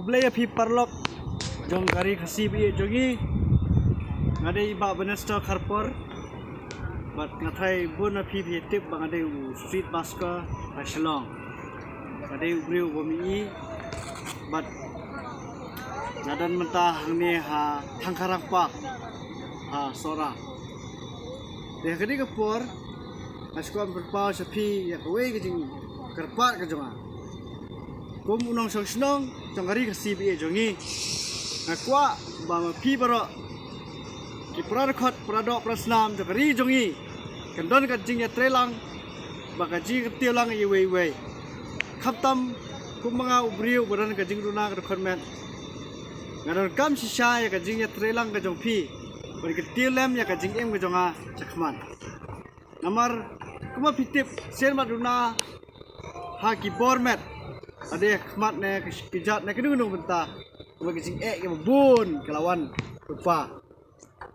kublaya pi parlok jong gari khasi bi jongi ngade iba benesta kharpor bat ngathai buna pi tip bangade street masker Shillong ngade ubriu bomi bat ngadan mentah ni ha thangkarang pak ha sora deh kadi kapor askom berpau sepi ya kowe gejing kerpat ke jonga kum unong song snong jongari khasi bi jongi akwa ba pi baro ki prarakhat pradok prasnam jongari jongi kendon ka jing ya trelang bagaji ketilang i wei khaptam kum manga ubriu badan ka jing runa ka khonmen ngadon kam sisa ya ka jing ya trelang ka jong pi bari ketilem ya ka jing em ka jonga chakman namar kuma pitip sen maduna ha ki bormet ade khmat ne kijat ne kenu benta kuma kijing ke bun kelawan rupa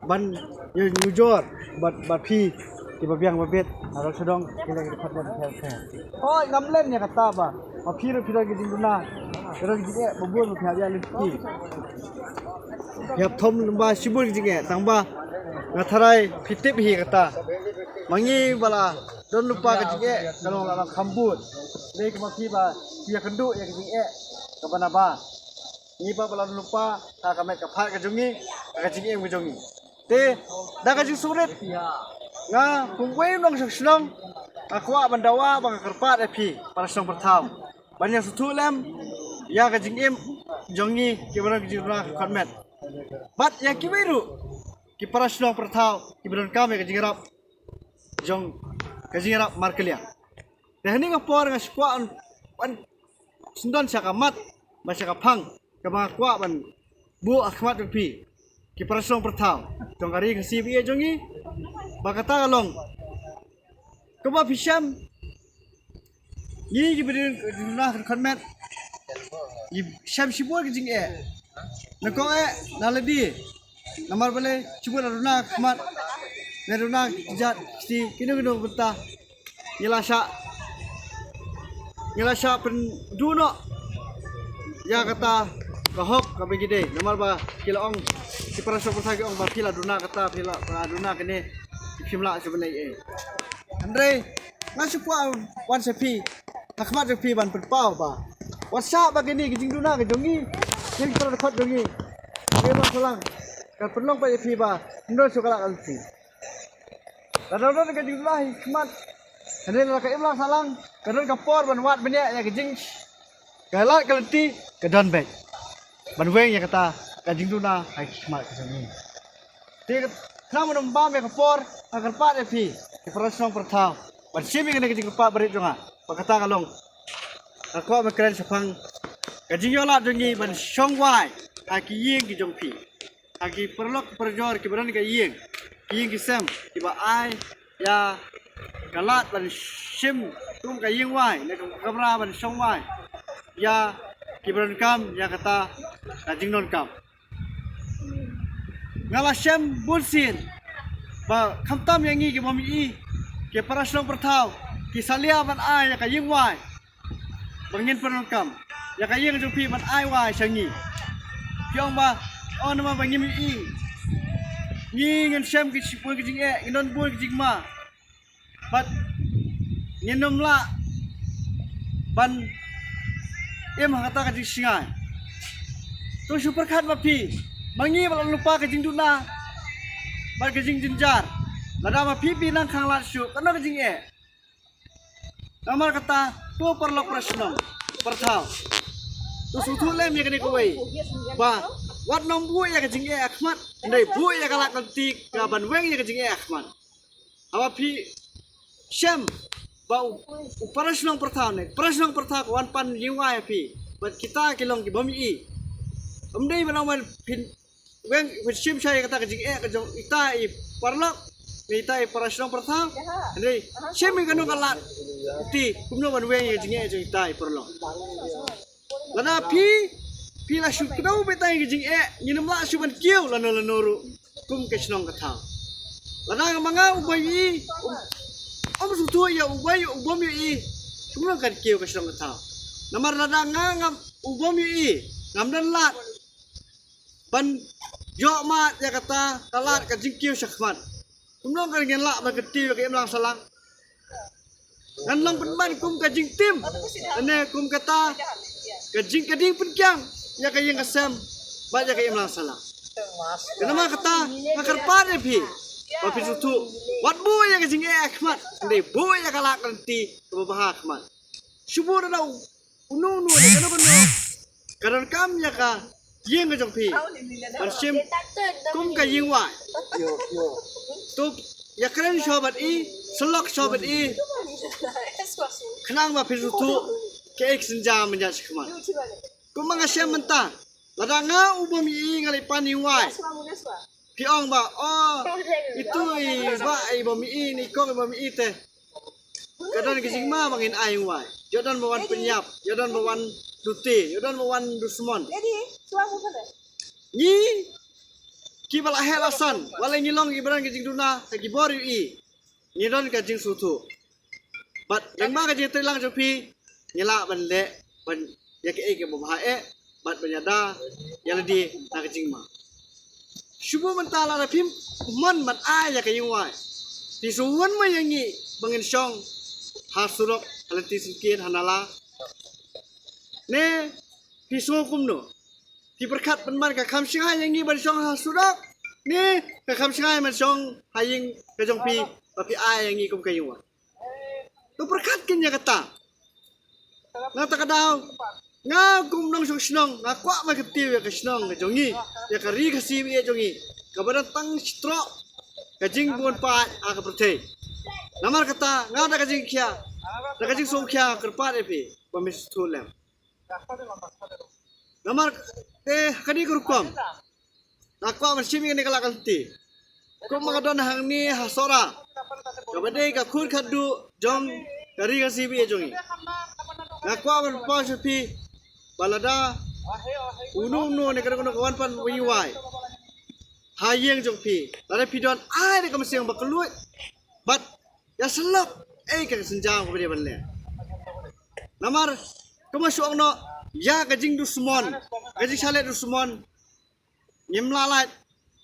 ban ye nyujor bat pi ki babiang babet arok sedong kila ki khmat ne phe oh ngamlen ya kata ba pi ro pira kijing duna kira kijing bubun phe ya liti yap thom ba sibul kijing tangba ngatharai pitip hi kata mangi bala don lupa kijing kalau la khambut le ke mapi ba dia kenduk ya kijing ke bana ba ni ba bala lupa ta ka met ka phat ka jungi ka kijing em jungi te da ka jing suret nga kungwe nong snong akwa bandawa bang kerpat api para snong pertau banyak sutu lem ya ka jing em jungi ke bana kijing ra konmet bat ya kiwiru ki para snong pertau ki bron kam ya kijing rap jong kijing rap markelia tehni ngapor ngaskwa an sendon sakamat masya kapang kama kwa ban bu akhmat pi ki prasong pertau jong kari khasi bi jongi bakata kalong kaba pisham ni ki bidin na khonmet ni sham shibor ki jing nako naladi namar bale chibur runa khmat neruna jat si kinu benta nyelasha pen duno ya kata kahok kabe gide namar ba kila ong si para so persagi ong ba kila duna kata kila duna kene kimla sebenai andre ngasup wan sepi takmat sepi ban perpau ba wasa bagini kijing duna ke jongi yang ter dekat jongi kema selang kan penong pa sepi ba ndo sukala kalsi dadon ke kijing duna hikmat andre la ka imla salang kadon kapor ban wat benya ya kijing galat kalti kedon baik ban weng ya kata kajing tuna hai smart kesini ti kamu nembam ya kapor agar pat epi di perasong pertau ban simi kena kajing pat berit jonga pakata kalong aku makren sepang kajing yola jongi ban songwai aki ying ki jongpi aki perlok perjor ki beran ka ying ki sem ki ba ai ya galat ban sim tum ka ying wai ne kamera ban songwai ya kibran kam ya kata kajing non kam ngalasem bulsin ba khamtam yangi ki mami i ke parasong pertau ki salia ban ai ya kaying wai bangin penon kam ya kaying jupi ban ai wai sangi kyong ba on ma bangin i ni ngan sem ki sipul ki jing inon bul ki jing ma bat ngenom la ban em kata ka jing singai tu super khat mapi mangi bala lupa ka jing duna bar ka jing jinjar lada mapi pinang khang lat su kana ka jing namar kata tu perlok prasno perthau tu sutu lem ya kene kowe ba wat nom bu ya ka jing akhmat ndai bu ya kala kantik ka ban weng ya ka jing akhmat awa pi syam bau prasno perthau ne prasno perthau wan pan yiwa ya pi bat kita kilong ki bami i amdei banawan pin weng sim saya kata kajing ka jong ita i parlok ita i prasno perthau ndei sim kanu kalat ti kumno ban weng ya jing jong ita i parlok lana pi la shu kdo betai kajing nyinam la shu ban kiu lano ru kum kesnong katha lana manga ubai om sutu ya ubai ubom i kumno kan kiu kesnong katha namar lada ngam ubom i Ngamdan lat. Ban yo mat ya kata kalat ka jingkiu syakmat. Kumnong ka ngen lak ba ketiu ka imlang salang. Ngan long penman kum ka jing tim. Ane kum kata ka jing kading penkyang ya ka yang kasam ba ya ka imlang salang. Kenapa kata ngakarpat ya pi. Ba pi sutu. Wat bu ya ka jing akmat. Ndai bu ya ka lak nanti ba akmat. Syubur daw. Unu kana bano. Karon kam ya ka yeng ka jong pi. Persim kum ka yeng wa. Tu ya keren shobat i, selok shobat i. Kenang ba pi sutu ke ek senja menjat sekmat. Kum mangasyam mentah. Lada nga ubom i ngalai pani wai. Pi ong ba oh itu i ba i bom i ni kong bom i teh. Kadang kising ma mangin ai wai. Jodan bawan penyap, jodan bawan duti, jodan bawan dusmon. Jadi, suamu kan? Ni ki bala helasan, wala ngilong ibran kijing duna ka gibor i. Ngidon ka jing sutu. Bat yang ma ka jing telang jopi ngila ban le ban ya ke ke babae bat banyada ya ledi na ka jing ma. Syubu mentala na pim mon man aya ka yingwai. Ti suwon ma yangi bangin syong hasurok halanti sikit hanala. Ne piso kumno. Ti berkat penman ka kam singai yang ni ban syong hasurok. Ne ka kam singai man syong haying ka jong pi tapi ai yang ni kum kayuwa. Tu berkat kenya kata. Ngata kadaw. Nga kum nong syong snong nga kwa ma ketiu ya ka snong ka jongi ya ka ri ka sibi ya jongi. Ka badan tang stro ka jing buon pa ka pertei. Namar kata nga da ka jing kya. Da ka jing so kya kerpat epi pamis tulem. Namar kadi kurukom. Nakwa marsimi ni kala kalti. Kum magadon hang ni hasora. Kabade ka khur khaddu jong dari ka sibi jongi. Nakwa man pa sepi balada unu ne kada kawan pan wiwai. Hayeng jong pi. Lada pidon ai de kamsiang bakeluit. Bat ya selok ka senjang ko dia banle. Namar kumasuk no ya kajing dusmon. Kajing salet dusmon. Nyemlalat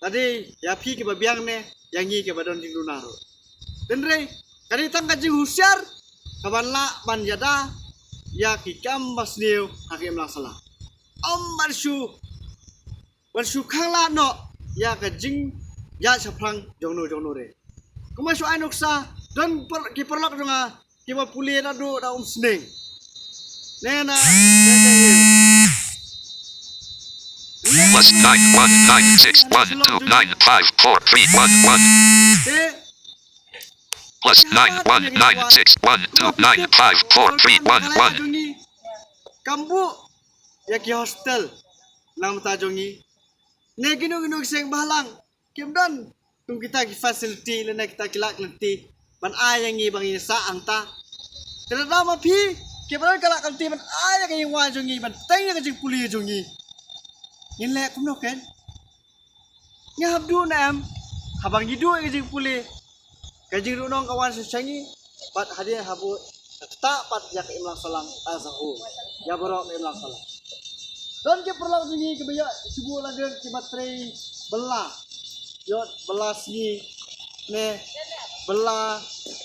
tadi ya pi ke babiang ne yang ngi ke badon jing dunaro. Denre kadi tang kajing husyar kaban la ban yada ya kikam basniu hakim lang salah. Barshu kala no ya kajing ya saprang jongno re. Kumasuk ai noksa dan kiperlok jonga kiba puli na do da sneng. Nena plus 919612954311 plus 919612954311 Kambu ya ki hostel nang tajongi. Ne gino seng bahalang. Kimdan tung kita ki facility le kita kilak lenti ban ayang ngi bang sa angta. Kada ma pi ke ban kalak lenti ban ayang ngi wa jongi ban teng ka jing puli jongi. Yin le kum no ken. Nya habdu nam habang gidu ka jing puli. Ka jing runong kawan sesangi bat hadir habu tak pat ya ke imlang salang azahu. Ya borok imlang salang. Dan ke perlu jongi ke baya subuh la den ke baterai belah. Yot belas ni ne belah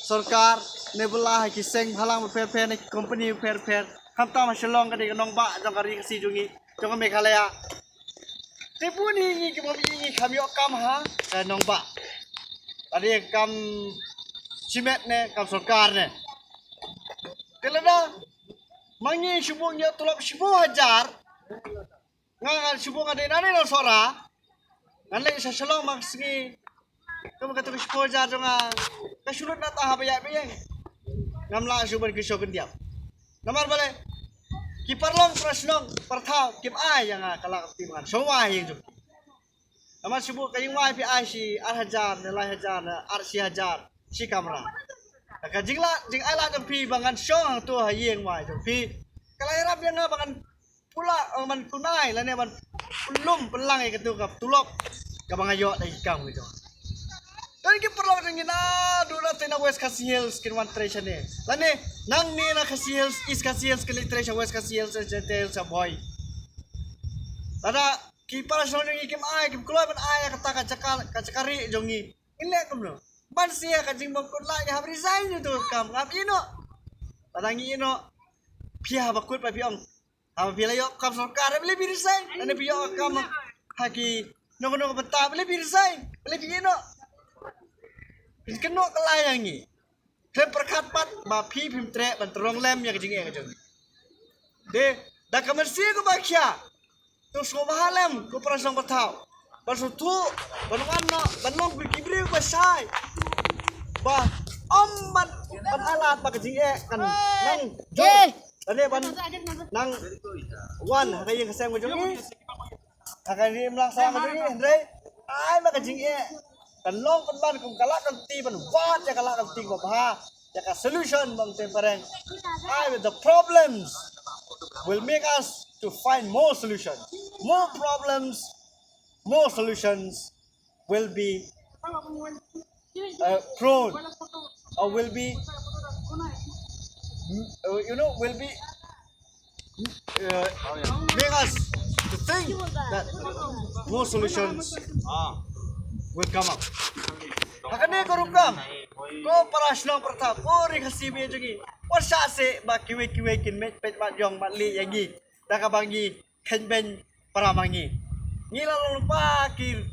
सरकार ने बोला है कि सेंग भलांग फेर फेर ने कंपनी फेर फेर हम तो मशलोंग कदे नोंग बा जंगारी कसी जुंगी जंग मेघालय ते पुनी ni कि बबी kami okam ha dan nong ba tadi kam simet ne kam सरकार ne kelada mangi syubungnya tulak 10,000 ngan syubung ade nani no sora ngan le sa shalong maksgi kamu kata 10,000 jonga kasulut na ta habaya beyeng ngamla syuban ki shogun diam namar bale ki parlong prasnong parthau kim ai yang kala timan sowa yang ju namar syubu kaying wai pi ai si 8,000 ne 9,000 ar 10,000 si kamera ka jingla jing ai la jong pi bangan syong tu hayeng wai jong pi kala irap yang bangan pula man kunai la ne ban pelum pelang ai ketu kap tulok ka bangayo dai kam gitu. Dan kita perlu dengan dulu tena West Cassie Hills kinwan treasure ni. Lani nang ni na Cassie Hills East Cassie Hills kali treasure West Cassie Hills jetel sa boy. Ada kipas sono ni kim ai kim keluar ban ai kata kacakari jongi. Ile kum no. Ban sia kajing bangkut la ya resign tu kam ngap ino. Padangi ino. Pia bakut pa piong. Apa pila yo kam sarkar beli resign. Ane piyo kam haki no beta beli resign. Beli ino. Keno kelayang ni. Klem perkat pat ba pi pim tre ban terong lem ya kajing e kajong. De dah kamersi ko bakia. Tu so bahalem ko perasaan bertau. Pasal tu banwana banong ko kibri ko sai. Ba ban alat ba kajing e kan nang jol. Ade ban nang wan kaya kasem ko jongi. Akan ni melaksana ko jongi Andre. Ai ba kajing e. Kan long ban kum kalak kan ti ban wat ya kalak kan ti ko ba. Ya ka solution bang tempereng. I with the problems will make us to find more solutions. More problems, more solutions will be prone or will be, will be make us to think that more solutions will come up. Hakane ko rukam. Ko parasno pertha ko ri khasibe jogi. Wasa se ba kiwe kin met pet mat yong mat li yangi. Da ka bangi khen ben paramangi. Ni la lupa ki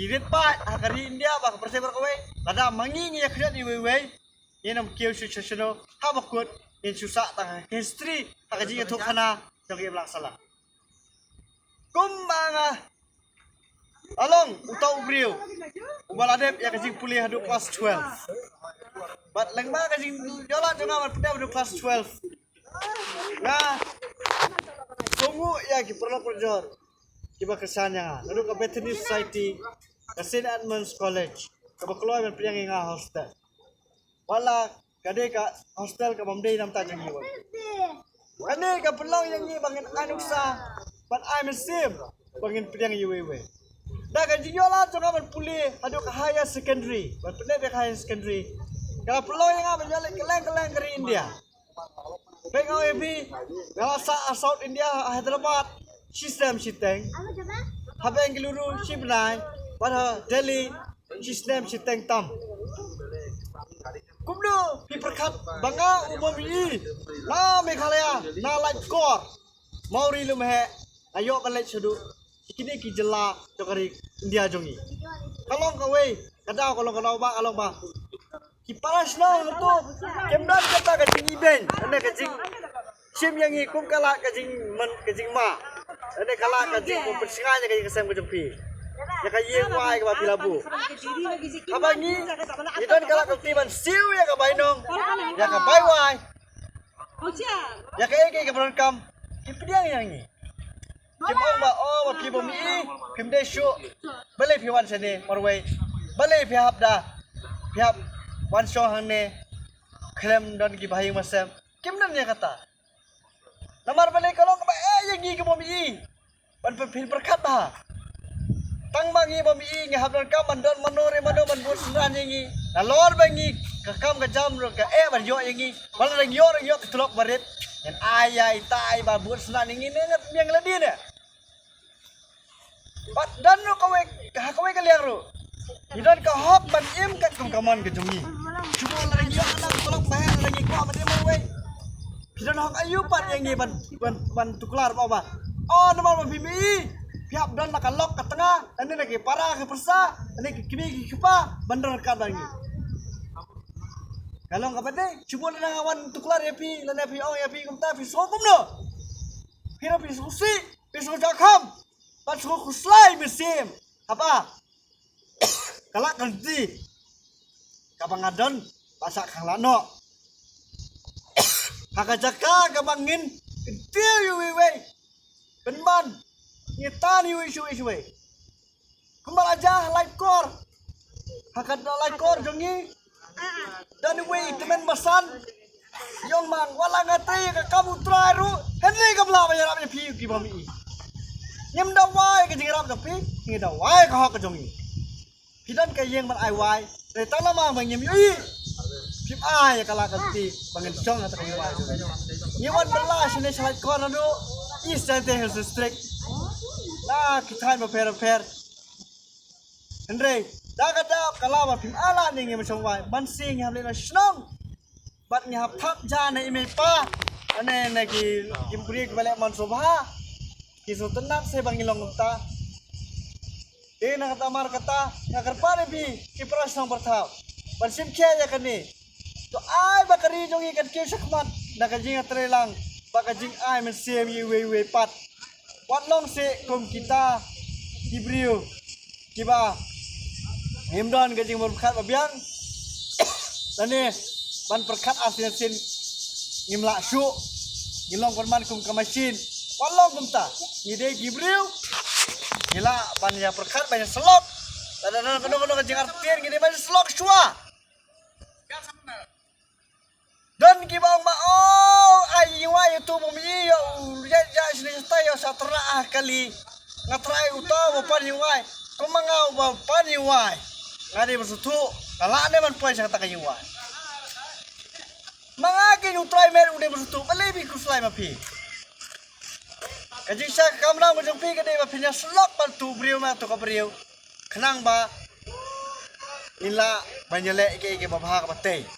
rit pa hakari India ba ka perse berkowe. Lada mangi ni yakret ni we. Ni nam kiu shushno ha bakut in susa ta history hakaji thuk khana jogi laksala. Kumbanga Along utau brio. Ubaladep ya kajing pulih hadu kelas 12. But lengma kajing jola jonga man peda hadu kelas 12. Nah. Sungguh ya ki perlu kerjor. Kiba kesannya hadu ke Bethany Society, ke St. Edmunds College. Ke keluar man peda nga hostel. Wala kade ka hostel ka mamdei nam ta jangi wa. Kade ka pelong yang ni bangin anuksa. But I'm a sim bangin peda yuwe. Dah gaji yola tu kan pulih ada ke higher secondary, berpindah ke higher secondary. Kalau pulau yang apa jalan keleng dari India. Pengau ebi, kalau South India Hyderabad sistem siteng. Habang keluru Shibnai, pada Delhi sistem siteng tam. Kumdo diperkat bangga umumi, na Meghalaya, na Lightcore, Mauri lumhe, ayo balik sudu. Kini ki jela jokari India jongi. Kalau kawe kadau kalau ba along ba. Ki paras na tu kemdan kata kajing event. Ane kajing sim yang ikum kala kajing ma. Ane kala kajing persinganya kajing kesem kajing pi. Ya kaye wai ka pilabu. Abangi idan kala katiban siu ya ka bainong. Ya ka bai wai. Ya kaye ka berangkam. Ki pediang yang ni. Kim ong ba pi bomi pim de shu bale pi wan sene marwai bale pi habda pi hab wan show hane klem don ki bhai masam kim nan ya kata lamar bale kalong ba yang gi ki bomi ban pil perkat ba tang bangi bomi ngi habdan kam mandon manore mano man bus ran yangi la lor bangi ka kam ka jam ro ka ban yo yangi bal rang yo tulok barit en ayai tai ba bus ran yangi nengat yang ledin ya. Bat dan no kawe kaliang ro. Idan ka hop ban im kat kaman ke jongi. Cuma lagi yo anak tolong bayar lagi ko man im we. Idan hok ayu pat yang ni ban tuklar ba. Oh nama bimi. Piap dan nak lock ke tengah. Ini lagi parah ke persa. Ini kini kipa bandar ka lagi. Kalau ka pade cuma na awan tuklar ya pi lana pi oh ya pi kumta pi sokum no. Pira pi susi, pi jakam. Pas aku selai mesim, apa? Kalak ganti, kapang adon, pasak kang lano. Hakajaka kapangin, kecil yuwe, benman, nyetan yuwe. Kumal aja Lightcore, hakat Lightcore jongi, dan yuwe temen masan, yong mang wala ngatri ke kamu teraru, henry kabla bayar apa piu kibami. Nyem da wai ke jingrap tapi ngi da wai ka hok jongi hidan ka yeng ban ai wai re tang lama bang nyem yi pim ai kala kanti bangen chong ata ka wai ni wan bala sine sait kon adu east and the district Nah, kita berper. Henry, dah kata kalau apa film ala ni macam man sing yang lena senang. Bat ni tap jana ime pa. Ane ki beri balik man sobha. Kiso tenang saya bangilong ta. Nak kata mar kata nak kerpa lebih kipras nang bertau. Ban sim kia ya kan ni. To ai bakari jongi kan ke sakmat nak jing atrelang. Bakajing ai men sim we pat. Wat long se kom kita Ibriu kiba himdan gajing berkat babiang dan ni ban perkat asin ngimla syu ngilong korban kum kamasin walong kum ta ngide Ibriu gila ban ya perkat banyak selok dan kono gajing artir ngide banyak selok syua dan kibang ma oh ayi wa itu bumi yo ja sini stay yo satra kali ngatrai utawa pani wai komangau ba pani wai ngade bersutu kalane man poin sa kata wai mangaki utrai mer ude bersutu balebi kuslai mapi kajing sa kamra mo jong pi kade ba pinya slok ban tu brio ma to ka brio khnang ba ila banyale ke ba bahak batei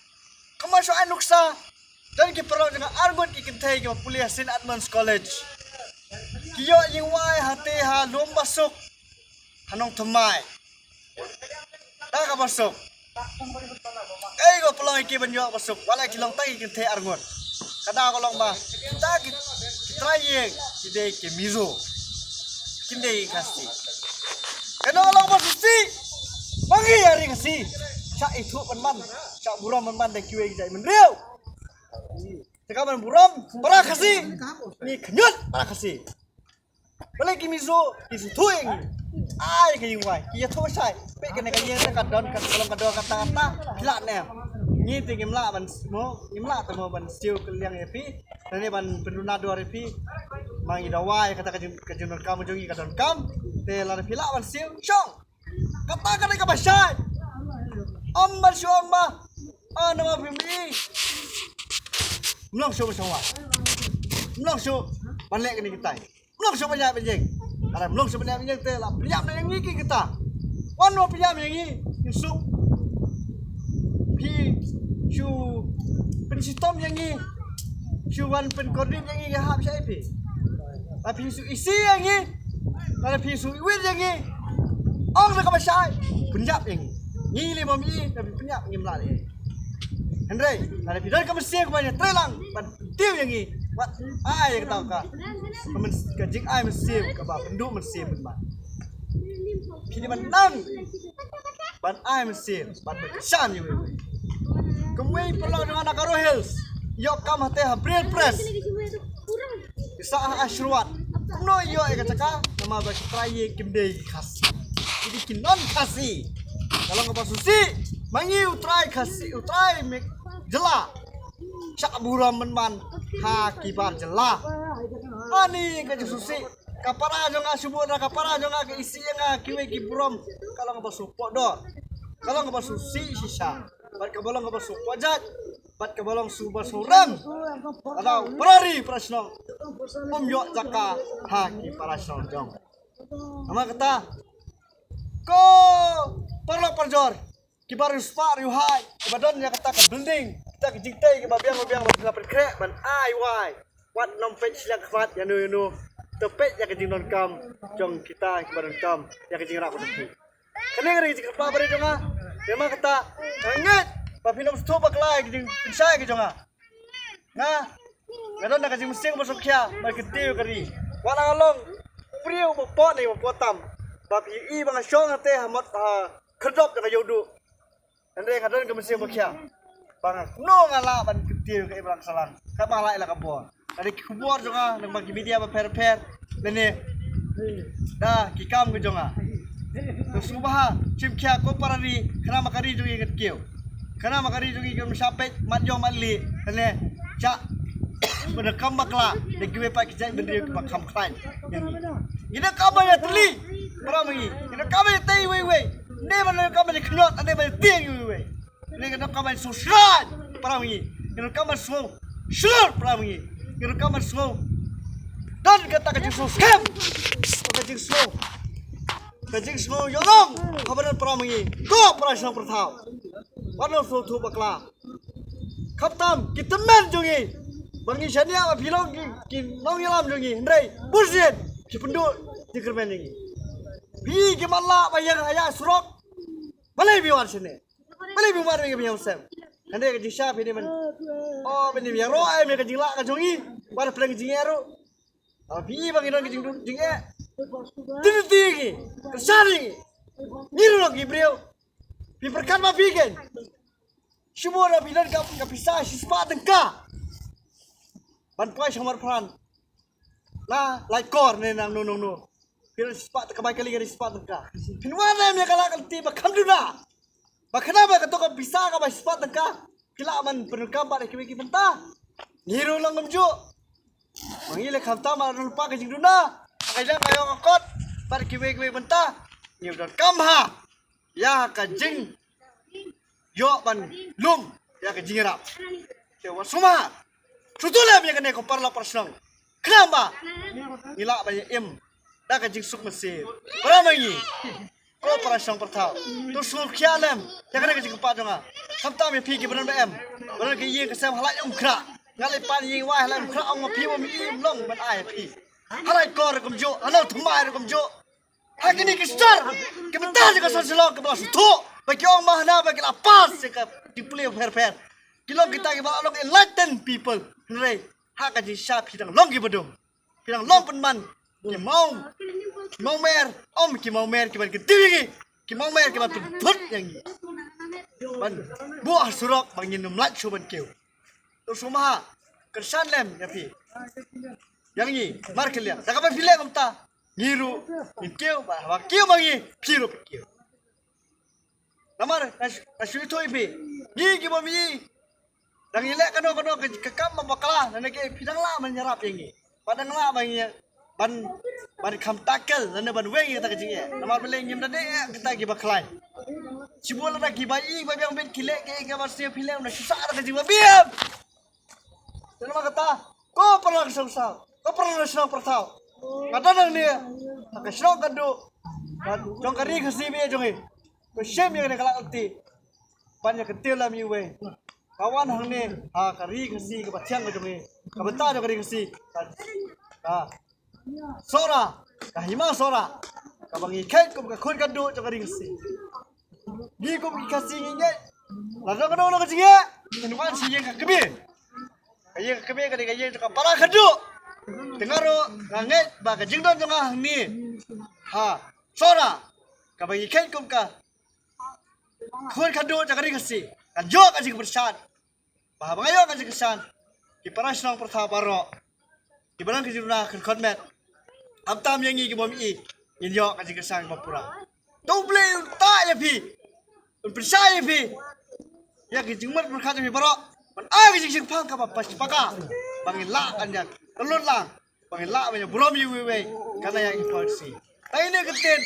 kamasyo anuksa dan ki perang dengan argon ki kintai ki pulia St. Edmunds College kiyo yung wai hati ha lum basuk hanong temai dah ka basuk go pelong iki banyo basuk wala kilong tai kintai argon kada ko long ba kita trying kide ki mizo kinde kasi kano long ba susi mangi ari kasi sa itu man sa buram man de kiwe jai menriau tekaman buram para kasi ni kenyut para kasi balik kimizo isu tuing ai ke wai kia tho sai pe ke ne ka yen ka don ka kolong ka do ka ta pila ne ni ti ngimla ban mo ngimla ta mo ban siu ke liang epi dan ni ban penduna do epi mangi da wai kata ka jun kam jongi ka don kam te la pila ban siu chong kata ka ne ka basai Amma syoma nama bimi mlong syoma mlong syoma balik ni kita mlong syoma banyak benjing ada mlong syoma banyak benjing te la priam na yang ni kita wan no priam yang ni yusuk pi shu pen sistem yang ni shu wan pen koordinat yang ni ha bisa ip tapi shu isi yang ni ada pi shu win yang ni ong na ka basai penjap yang ni le mami tapi penyak ngimla le Henry ada pidon ka mesti ko banyak trelang ban tiu yang ni wat ai ka tahu ka men kajing ai mesti ka ba penduk mesti ban kini ban nang ban ai mesti ban berkesan you kemui perlu dengan Nakaro Hills yok kam hate April Press bisa asruat no yo ka caka nama ba try kimdei khas jadi kinon kasih kalau ngapa susi mangi utrai kasih utrai mek jela sak buram man ha kibar jela ani ke susi kapara jonga subuna kapara jonga ke isi nga kiwe ki buram kalau ngapa support do kalau ngapa susi sisa bat ka bolong ngapa support jat bat ka bolong suba soram kalau perari prasno yo jaka ha ki parasno jong ama kata ko perlu perjor kibar uspa riuhai kibadon nya kata ke building kita ke jingtai ke babiang bisa perkrek ban ai wai wat nom page yak fat ya nu tepet ya ke jingnon kam jong kita kibadon kam ya ke jingrak ko tepi kene ngari jing pa bare jonga memang kata nget papinom sto bakla ke jing insai ke jonga nah ngadon nak jing mesing masuk kya ba ketiu kari wala long priu bo pot ni bo potam bapi i bang syong ate hamot kedop ka yodu ande kadon ke mesin bakia bang no ngala ban ketiu ke ibang salang ka malai la kabor dari kubor jonga nang bagi media ba per lene dah kikam ke jonga to subaha chimkya ko parari kana makari jongi ketiu kana makari jongi ke sapet matjo mali lene ja pada kambakla de giwe pa kijai bendri ke makam klan ina kabaya teli Perami, kita kami tay we. Ne mana kami knot, ane mana tiang we. Ne kita kami susah. Perami, kita kami semua susah perami. Kita kami semua dan kata kerja susah. kajing slow yolong kabaran peramangi ko perasaan pertau warna tu bakla kaptam kita men jongi bangi shania ma bilong ki nong yalam jongi ndai bullshit ki pendu dikermen ini bi ki malla bayang aya surok balai biwar sini balai biwar me biang sem ande ka jisha pini men oh bini biang ro ai me ka jingla ka jongi war pleng jingero bi bangi nong jing jinge Tini kesari, niru lagi beliau. Piperkan ma bikin. Semua orang bilang kau bisa sispa tengka. Banpai samar peran. Nah, like kor ni nang no. Bilang sispa tengka baik kali sispa tengka. Pinwana ni kalau tiba kamduna. Kenapa kau bisa kau sispa tengka? Kila man penukam pada kiki mentah. Niru lang kamju. Mangile kamta mar lupa kajing duna. Kajang kayo ngakot par kiwe bentah ni udah kamha ya kajing yo ban lum ya kajing rap dewa suma sutula mi kene ko parla persong kenapa nila ba em da kajing suk mesi peramangi ko persong pertau tu suk khialem ya kene kajing pa jonga samta mi phi ki beran ba em beran ki yin kesem halak om kra ngalai pan yin wa halak kra ong ma phi ma mi im long ban ai phi Halai kor kumjo, halau thumai kumjo. Hakini kistar, kebentar juga selong ke bawah tu. Bagi orang mahna bagi lapas jika dipilih fair. Kilo kita kibal long enlightened people. Nrai, hak aji syap hidang long kibadum. Hidang long penman. Ki mau mer, ki mau mer kiban ketiwi ki mau mer kiban tut yang ni. Ban buah surok bangin numlat suban keu. Terus rumah kersan lem ya pi. Yang ni, mar kelia. Tak apa pilih kamta. Ngiru, inkeu, bahawa keu mangi, piru keu. Namar, asyik itu ibi. Ni kita mi. Dan ilek kano kekam membakalah. Dan ke pidang lah menyerap yang ni. Padang lah bangi ban kam takel. Dan ban weng kita kecingnya. Namar pilih ngim dan kita kita bakalai. Cibul ada kibai, babi yang ben kilek ke gambar siap pilih. Nak susah ada kecing babiam. Dan nama kata, kau pernah kesal. Kau pernah senang pertau. Kata nang dia, tak senang kado. Jong kari kasih biar jongi. Kau siapa yang nak kalak ti? Banyak ketil lah miwe. Kawan hang ni, kari kasih ke batiang ke jongi. Kau betah jong kari kasih. Sora, kahima sora. Kau bangi kait kau bukan kado jong kari kasih. Ni kau kasih ni. Lalu kau nak kasih? Kenuan sih yang kebir. Kaya kebir kaya jong para kado. Tengaro nganget baga jingdon jongah ni sora kabagi kai kum ka khur khado jakari khasi kan jo ka jing bersan bah bangayo ka jing kesan ki parasnong pertha baro ki barang ki jurna kan khotmet amtam yangi ki bom i yin yo ka jing kesan bapura doble ta ya pi bersai ya pi ya ki jing mat berkhat pi baro man ai ki jing phang ka pas paka bangin la kan jak telur lang, panggil lah banyak belum yuwe, karena yang inflasi. Tapi ini ketin,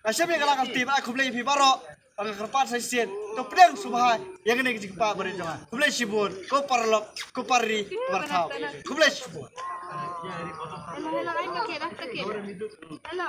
nasib yang kalau tim aku beli pibaro, panggil kerpas sesien, tu pedang subah, yang ini kita pak beri jangan. Aku beli sibun, kau parlok, kau pari, bertau, aku beli sibun. Hello.